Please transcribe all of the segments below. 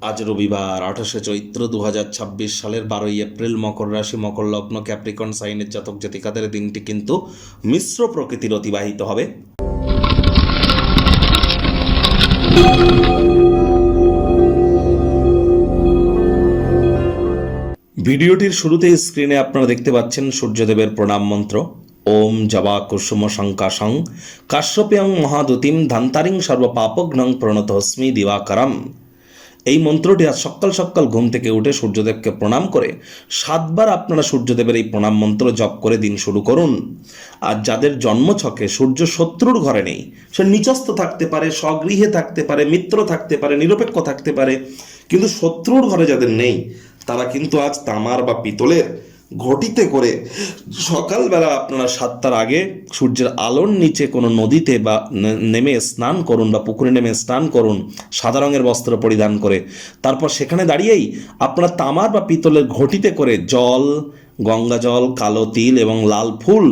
আজ রবিবার 28শে চৈত্র 2026 সালের 12ই এপ্রিল, মকর রাশি, মকর লগ্ন, ক্যাপ্রিকন সাইনের জাতক জাতিকাদের দিনটি কিন্তু মিশ্র প্রকৃতির অতিবাহিত হবে। ভিডিওটির শুরুতে স্ক্রিনে আপনারা দেখতে পাচ্ছেন সূর্যদেবের প্রণাম মন্ত্র। ওম জবা কুসুম শঙ্কাশং কাশ্যপ্যং মহাদুতিম ধান্তারিং সর্বপাপঘ্নং প্রণতস্মি দিবাকরম। এই মন্ত্রটি আজ সকাল সকাল ঘুম থেকে উঠে সূর্যদেবকে প্রণাম করে 7বার আপনারা সূর্যদেবের এই প্রণাম মন্ত্র জপ করে দিন শুরু করুন। আর যাদের জন্মছকে সূর্য শত্রুর ঘরে নেই, সে নিচস্থ থাকতে পারে, স্বগৃহে থাকতে পারে, মিত্র থাকতে পারে, নিরপেক্ষ থাকতে পারে, কিন্তু শত্রুর ঘরে যাদের নেই তারা কিন্তু আজ তামার বা পিতলের ঘটিতে করে সকালবেলা আপনারা 7টার আগে সূর্যের আলোর নিচে কোনো নদীতে বা নেমে স্নান করুন বা পুকুরে নেমে স্নান করুন সাদা রঙের বস্ত্র পরিধান করে। তারপর সেখানে দাঁড়িয়েই আপনারা তামার বা পিতলের ঘটিতে করে জল, গঙ্গা জল, কালো তিল এবং লাল ফুল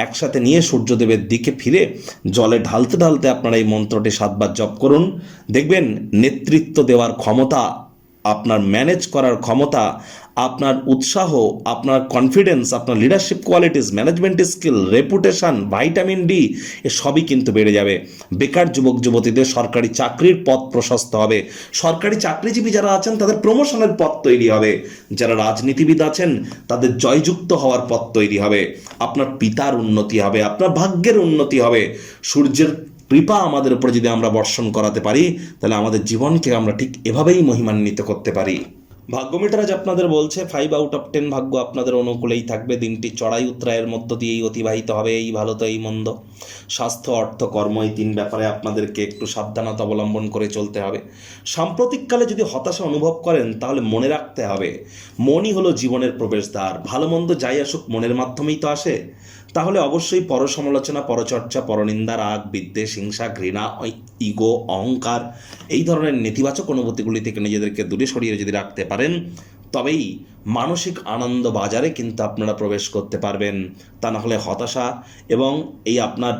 একসাথে নিয়ে সূর্যদেবের দিকে ফিরে জলে ঢালতে ঢালতে আপনারা এই মন্ত্রটি 7বার জপ করুন। দেখবেন নেতৃত্ব দেওয়ার ক্ষমতা, আপনার ম্যানেজ করার ক্ষমতা, আপনার উৎসাহ, আপনার কনফিডেন্স, আপনার leadership qualities, management skill, reputation, vitamin D সবই কিন্তু বেড়ে যাবে। বেকার যুবক যুবতীদের সরকারি চাকরির পথ প্রশস্ত হবে। সরকারি চাকরিজীবী যারা আছেন তাদের প্রমোশনের পথ তৈরি হবে। যারা রাজনীতিবিদ আছেন তাদের জয়যুক্ত হওয়ার পথ তৈরি হবে। আপনার পিতার উন্নতি হবে, আপনার ভাগ্যের উন্নতি হবে। সূর্যের কৃপা আমাদের উপরে যদি আমরা বর্ষণ করাতে পারি তাহলে আমাদের জীবনকে আমরা ঠিক এভাবেই মহিমান্বিত করতে পারি। ভাগ্যমিটার আজ আপনাদের বলছে 5 আউট অফ 10 ভাগ্য আপনাদের অনুকূলেই থাকবে। দিনটি চড়াই উত্তরায়ের মধ্য দিয়েই অতিবাহিত হবে। এই ভালো তো এই মন্দ, স্বাস্থ্য, অর্থ, কর্ম, এই 3 ব্যাপারে আপনাদেরকে একটু সাবধানতা অবলম্বন করে চলতে হবে। সাম্প্রতিককালে যদি হতাশা অনুভব করেন তাহলে মনে রাখতে হবে মনই হলো জীবনের প্রবেশদ্বার। ভালো মন্দ যাই আসুক মনের মাধ্যমেই তো আসে। তাহলে অবশ্যই পরসমালোচনা, পরচর্চা, পরনিন্দা, রাগ, বিদ্বেষ, হিংসা, ঘৃণা, ইগো, অহংকার এই ধরনের নেতিবাচক অনুভূতিগুলি থেকে নিজেদেরকে দূরে সরিয়ে যদি রাখতে পারেন তবেই মানসিক আনন্দ বাজারে কিন্তু আপনারা প্রবেশ করতে পারবেন। তা না হলে হতাশা এবং এই আপনার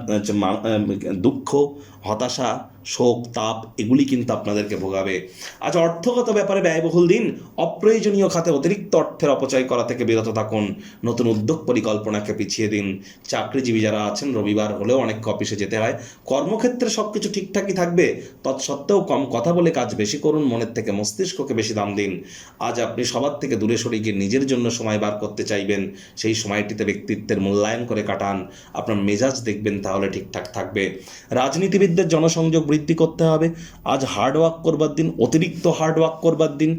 দুঃখ, হতাশা, শোক, তাপ এগুলি কিন্তু আপনাদেরকে ভোগাবে। আজ অর্থগত ব্যাপারে ব্যয়বহুল দিন। অপ্রয়োজনীয় খাতে অতিরিক্ত অর্থের অপচয় করা থেকে বিরত থাকুন। নতুন উদ্যোগ পরিকল্পনাকে পিছিয়ে দিন। চাকরিজীবী যারা আছেন রবিবার হলেও অনেক অফিসে যেতে হয়। কর্মক্ষেত্রে সব কিছু ঠিকঠাকই থাকবে, তৎসত্ত্বেও কম কথা বলে কাজ বেশি করুন। মনের থেকে মস্তিষ্ককে বেশি দাম দিন। আজ আপনি সবার থেকে দূরে সরে গিয়ে নিজের জন্য সময় বার করতে চাইবেন। সেই সময়টিতে ব্যক্তিত্বের মূল্যায়ন করে কাটান। আপনার মেজাজ দেখবেন তাহলে ঠিকঠাক থাকবে। রাজনীতিবিদদের জনসংযোগ বৃদ্ধি করতে হবে। আজ হার্ডওয়ার্ক করবার দিন, অতিরিক্ত হার্ডওয়ার্ক করবার দিন।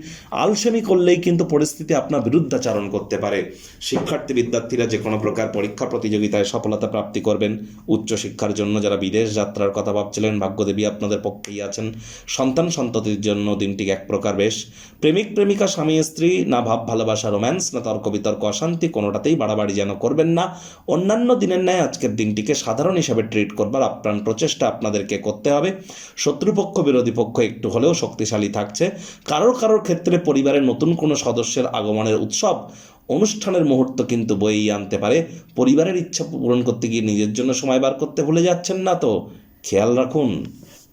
আলসেমি করলেই কিন্তু পরিস্থিতি আপনার বিরুদ্ধাচারণ করতে পারে। শিক্ষার্থী বিদ্যার্থীরা যে কোনো প্রকার পরীক্ষা প্রতিযোগিতায় সফলতা প্রাপ্তি করবেন। উচ্চশিক্ষার জন্য যারা বিদেশ যাত্রার কথা ভাবছিলেন ভাগ্যদেবী আপনাদের পক্ষেই আছেন। সন্তান সন্ততির জন্য দিনটি এক প্রকার বেশ। প্রেমিক প্রেমিকা, স্বামী স্ত্রী, না ভাব ভালোবাসা, রোম্যান্স, না তর্ক বিতর্ক, অশান্তি, কোনোটাতেই বাড়াবাড়ি যেন করবেন না। অন্যান্য দিনের ন্যায় আজকের দিনটিকে সাধারণ হিসাবে ট্রিট করবার আপ্রাণ প্রচেষ্টা আপনাদেরকে করতে হবে। শত্রুপক্ষ বিরোধী পক্ষ একটু হলেও শক্তিশালী থাকছে। কারোর ক্ষেত্রে পরিবারের নতুন কোনো সদস্যের আগমনের উৎসব অনুষ্ঠানের মুহূর্ত কিন্তু বয়েই আনতে পারে। পরিবারের ইচ্ছা পূরণ করতে গিয়ে নিজের জন্য সময় বার করতে ভুলে যাচ্ছেন না তো? খেয়াল রাখুন।